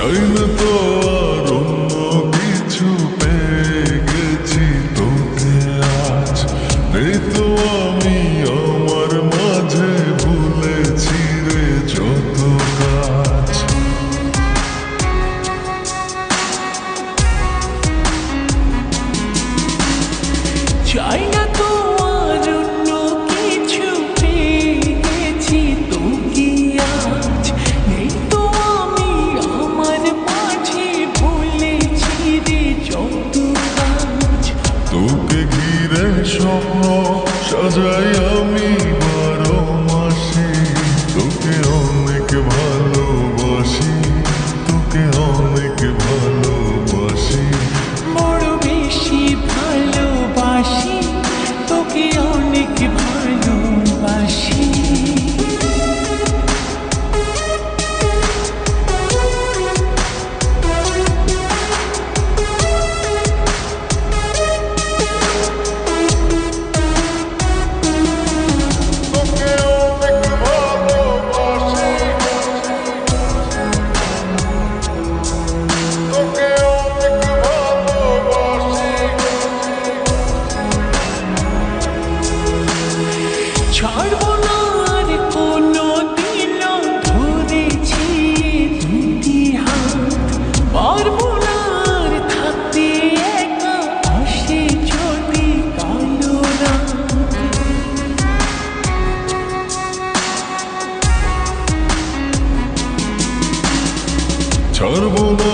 চাই না তো আর অন্য কিছু, পেয়ে গেছি তোকে আজ। নেই তো আমি আমার মাঝে, ভুলেছি রে যত কাজ। চাই না তো আর অন্য কিছু, পেয়ে গেছি তোকে আজ। নেই তো আমি আমার মাঝে, ভুলেছি রে যত কাজ। তোকে ঘিরে স্বপ্ন সাজাই আমি 12 মাসে, তোকে অনেক ভালোবাসি, তোকে অনেক ভালোবাসি। বড় বেশি ভালোবাসি, তোকে অনেক ভালোবাসি। তোকে অনেক ভালোবাসি, তোকে অনেক ভালোবাসি। ছাড়বো না আর কোনো দিনও, ধরেছি দুটি হাত। পারবো না আর থাকতে একা, আসে যদি কালো রাত। ছাড়বো না